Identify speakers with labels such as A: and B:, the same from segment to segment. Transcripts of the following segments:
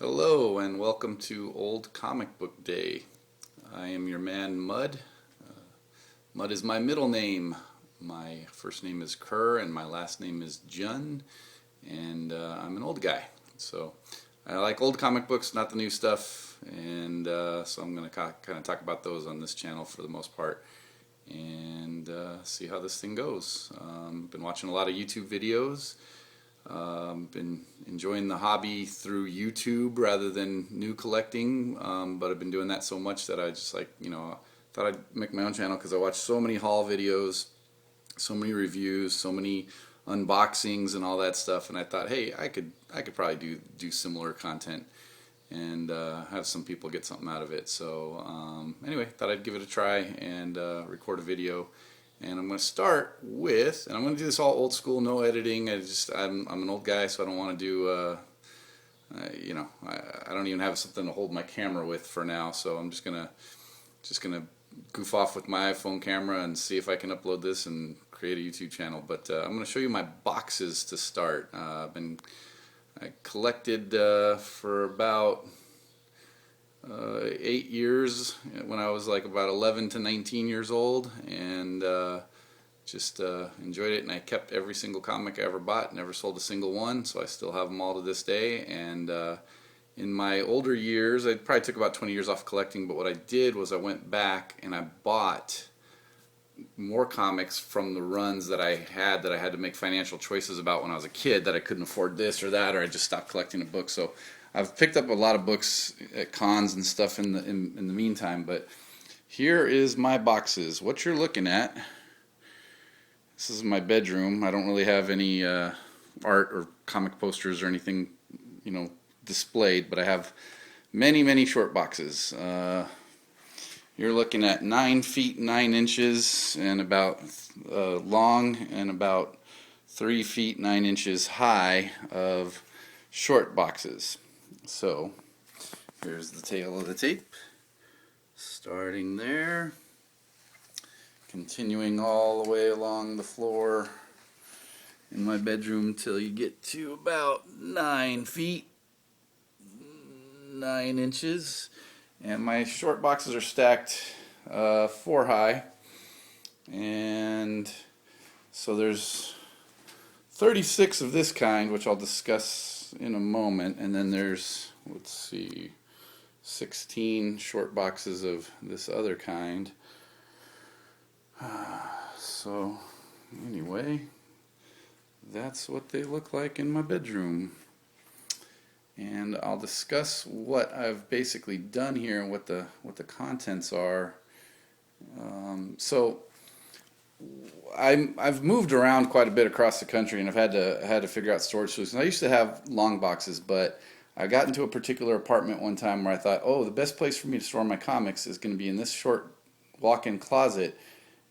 A: Hello and welcome to Old Comic Book Day. I am your man Mud. Mud is my middle name. My first name is Kerr and my last name is Jun, and I'm an old guy. So I like old comic books, not the new stuff, and so I'm going to kind of talk about those on this channel for the most part and see how this thing goes. Been watching a lot of YouTube videos. Been enjoying the hobby through YouTube rather than new collecting, but I've been doing that so much that I just thought I'd make my own channel because I watch so many haul videos, so many reviews, so many unboxings and all that stuff, and I thought, hey, I could probably do similar content and have some people get something out of it. So anyway, thought I'd give it a try and record a video. And I'm going to start with, and I'm going to do this all old school, no editing. I'm an old guy, so I don't want to do, I don't even have something to hold my camera with for now. So I'm just gonna goof off with my iPhone camera and see if I can upload this and create a YouTube channel. But I'm going to show you my boxes to start. I collected for about 8 years when I was like about 11 to 19 years old, and just enjoyed it, and I kept every single comic I ever bought, never sold a single one, so I still have them all to this day. And in my older years, I probably took about 20 years off collecting, but what I did was I went back and I bought more comics from the runs that I had to make financial choices about when I was a kid, that I couldn't afford this or that, or I just stopped collecting a book. So I've picked up a lot of books at cons and stuff in the meantime, but here is my boxes. What you're looking at, this is my bedroom. I don't really have any art or comic posters or anything, displayed, but I have many short boxes. You're looking at 9 feet 9 inches and about long, and about 3 feet 9 inches high of short boxes. So here's the tail of the tape, starting there, continuing all the way along the floor in my bedroom till you get to about 9 feet 9 inches. And my short boxes are stacked 4 high, and so there's 36 of this kind, which I'll discuss in a moment, and then there's, let's see, 16 short boxes of this other kind. So anyway, that's what they look like in my bedroom. And I'll discuss what I've basically done here and what the contents are. So I've moved around quite a bit across the country, and I've had to figure out storage solutions. I used to have long boxes, but I got into a particular apartment one time where I thought, oh, the best place for me to store my comics is going to be in this short walk-in closet,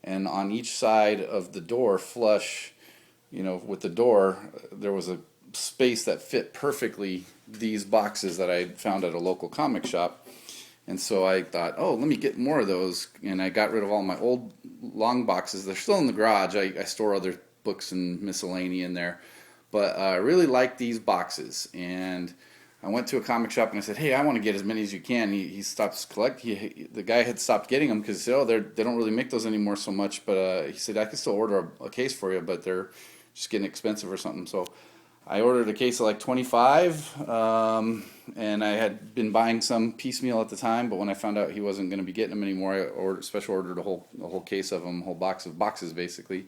A: and on each side of the door, flush, with the door, there was a space that fit perfectly these boxes that I found at a local comic shop. And so I thought, oh, let me get more of those, and I got rid of all my old long boxes. They're still in the garage. I store other books and miscellany in there, but I really like these boxes. And I went to a comic shop and I said, hey, I want to get as many as you can. He stopped collecting. The guy had stopped getting them because he said, oh, they don't really make those anymore so much. But he said, I can still order a case for you, but they're just getting expensive or something. So I ordered a case of like 25, and I had been buying some piecemeal at the time, but when I found out he wasn't going to be getting them anymore, I ordered a whole case of them, a whole box of boxes basically,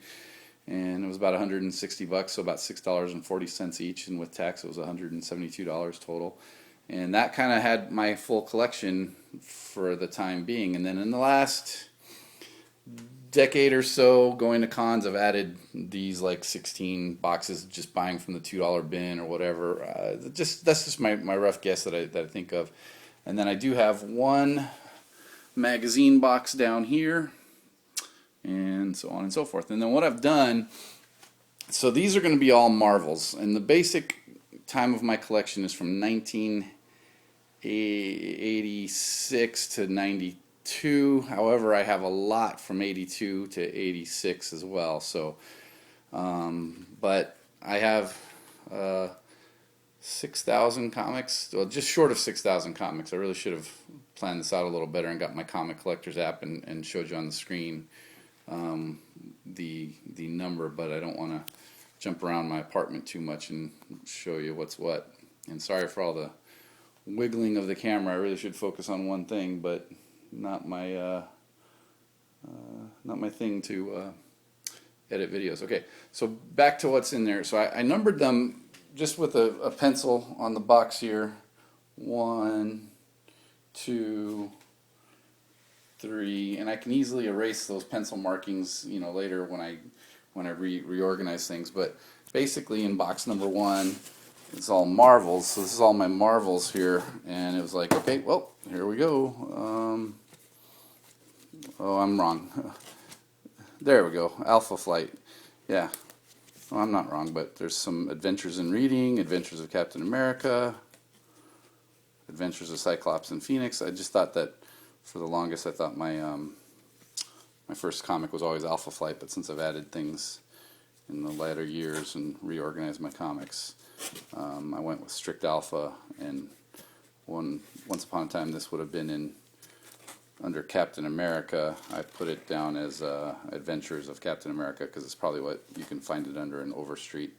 A: and it was about $160, so about $6.40 each, and with tax it was $172 total. And that kind of had my full collection for the time being. And then in the last decade or so, going to cons, I've added these like 16 boxes, just buying from the $2 bin or whatever. That's just my rough guess that I think of. And then I do have one magazine box down here, and so on and so forth. And then what I've done, so these are going to be all Marvels, and the basic time of my collection is from 1986 to 92. However, I have a lot from 82 to 86 as well. So, but I have 6,000 comics. Well, just short of 6,000 comics. I really should have planned this out a little better and got my Comic Collectors app and showed you on the screen the number, but I don't want to jump around my apartment too much and show you what's what. And sorry for all the wiggling of the camera. I really should focus on one thing, but not my thing to edit videos. Okay, so back to what's in there. So I numbered them just with a pencil on the box here. 1, 2, 3, and I can easily erase those pencil markings, you know, later when I reorganize things. But basically, in box number 1, it's all Marvels. So this is all my Marvels here, and it was like, okay, well, here we go. Oh, I'm wrong. There we go. Alpha Flight. Yeah. Well, I'm not wrong, but there's some Adventures in Reading, Adventures of Captain America, Adventures of Cyclops and Phoenix. I just thought that for the longest, I thought my my first comic was always Alpha Flight, but since I've added things in the latter years and reorganized my comics, I went with Strict Alpha, and once upon a time this would have been in under Captain America. I put it down as Adventures of Captain America because it's probably what you can find it under in Overstreet,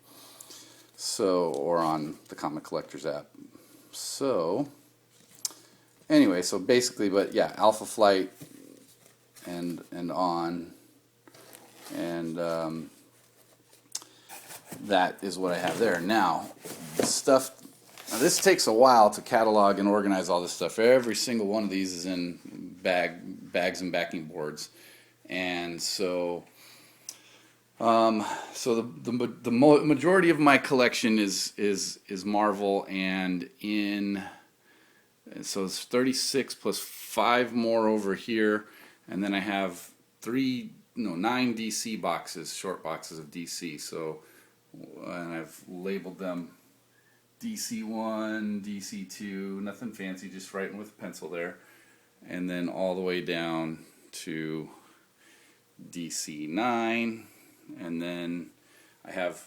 A: so, or on the Comic Collectors app. So anyway, so basically, but yeah, Alpha Flight and on, and that is what I have there. Now, stuff. Now this takes a while to catalog and organize all this stuff. Every single one of these is in bags and backing boards, and so the majority of my collection is Marvel, and so it's 36 plus 5 more over here, and then I have 9 DC boxes, short boxes of DC. So, and I've labeled them DC1, DC2, nothing fancy, just writing with a pencil there, and then all the way down to DC9, and then I have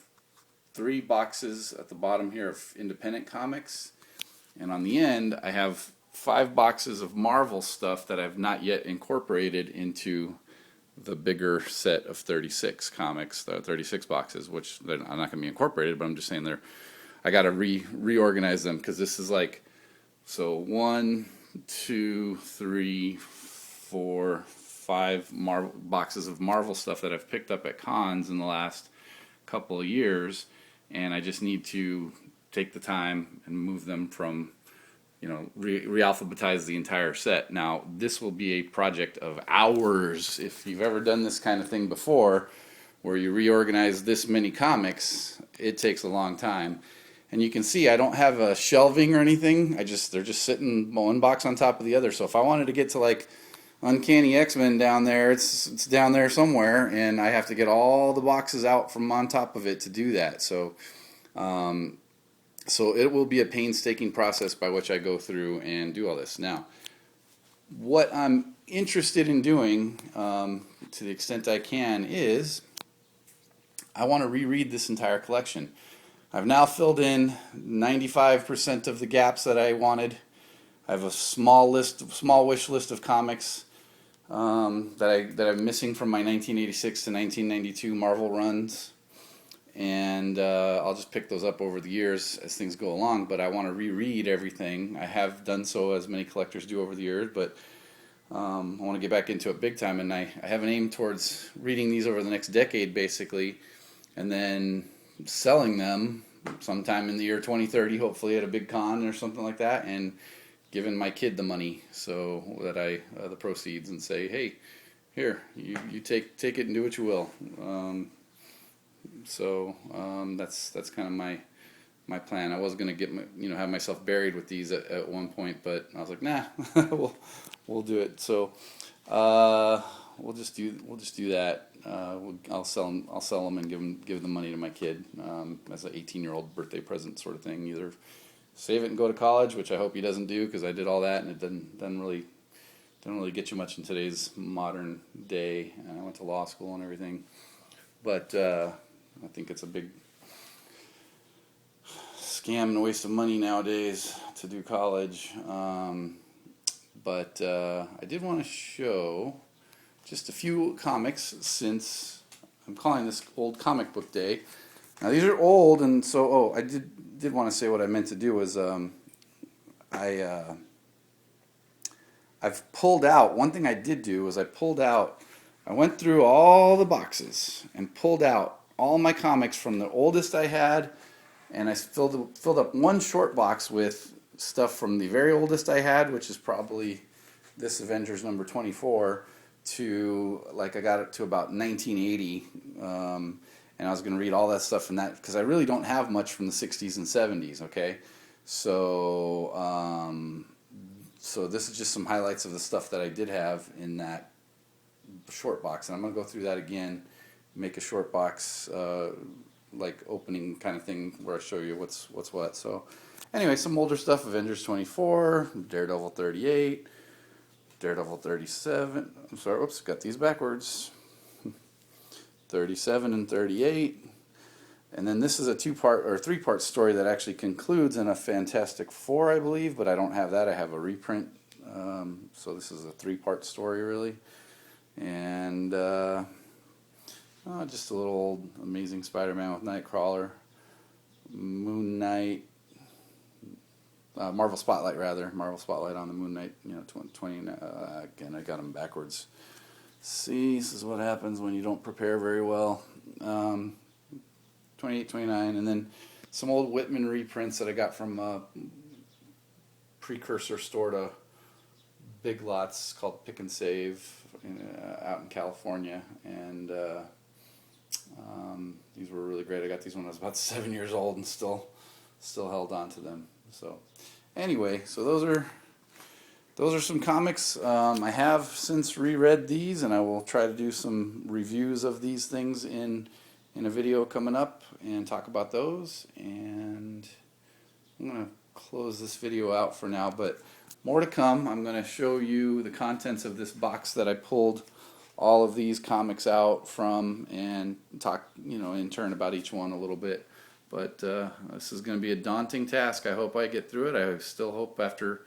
A: 3 boxes at the bottom here of independent comics, and on the end I have 5 boxes of Marvel stuff that I've not yet incorporated into the bigger set of 36 comics, the 36 boxes, which they're not going to be incorporated, but I'm just saying I got to reorganize them, because this is like, so 1, 2, 3, 4, 5 boxes of Marvel stuff that I've picked up at cons in the last couple of years, and I just need to take the time and move them from, you know, re-alphabetize the entire set. Now, this will be a project of hours. If you've ever done this kind of thing before, where you reorganize this many comics, it takes a long time. And you can see I don't have a shelving or anything. They're just sitting one box on top of the other. So if I wanted to get to like Uncanny X-Men down there, it's down there somewhere, and I have to get all the boxes out from on top of it to do that. So so it will be a painstaking process by which I go through and do all this. Now, what I'm interested in doing, to the extent I can, is I want to reread this entire collection. I've now filled in 95% of the gaps that I wanted. I have a small wish list of comics that I'm missing from my 1986 to 1992 Marvel runs, and I'll just pick those up over the years as things go along. But I want to reread everything. I have done so, as many collectors do over the years, but I want to get back into it big time, and I have an aim towards reading these over the next decade, basically, and then selling them sometime in the year 2030, hopefully at a big con or something like that, and giving my kid the money, so that the proceeds, and say, hey, here, you take it and do what you will. That's kind of my plan. I was gonna have myself buried with these at one point, but I was like, nah, we'll do it. So we'll just do that. I'll sell them and give the money to my kid as an 18-year-old birthday present, sort of thing. Either save it and go to college, which I hope he doesn't do, because I did all that and it doesn't really get you much in today's modern day. I went to law school and everything, but I think it's a big scam and a waste of money nowadays to do college. But I did want to show just a few comics, since I'm calling this Old Comic Book Day. Now these are old, and so I did want to say what I meant to do was I've pulled out, one thing I did do was I went through all the boxes and pulled out all my comics from the oldest I had, and I filled up one short box with stuff from the very oldest I had, which is probably this Avengers number 24, to, like, I got it to about 1980, and I was going to read all that stuff from that, because I really don't have much from the 60s and 70s, okay? So, so this is just some highlights of the stuff that I did have in that short box, and I'm going to go through that again, make a short box, like opening kind of thing where I show you what's what. So anyway, some older stuff: Avengers 24, Daredevil 38, Daredevil 37. I'm sorry, whoops, got these backwards. 37 and 38. And then this is a two-part or three-part story that actually concludes in a Fantastic Four, I believe, but I don't have that. I have a reprint. So this is a three-part story, really. And just a little old Amazing Spider-Man with Nightcrawler, Moon Knight, Marvel Spotlight, rather. Marvel Spotlight on the Moon Knight, 20, again, I got them backwards. See, this is what happens when you don't prepare very well. 28, 29, and then some old Whitman reprints that I got from a precursor store to Big Lots called Pick and Save out in California, and these were really great. I got these when I was about 7 years old and still held on to them. So anyway, so those are some comics. I have since reread these, and I will try to do some reviews of these things in a video coming up and talk about those. And I'm going to close this video out for now, but more to come. I'm going to show you the contents of this box that I pulled all of these comics out from, and talk, in turn about each one a little bit. But this is going to be a daunting task. I hope I get through it. I still hope, after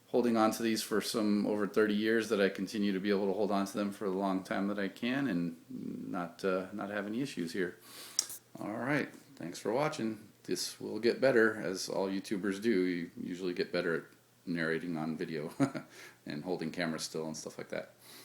A: holding on to these for some over 30 years, that I continue to be able to hold on to them for the long time that I can, and not have any issues here. All right, thanks for watching. This will get better, as all YouTubers do. You usually get better at narrating on video and holding cameras still and stuff like that.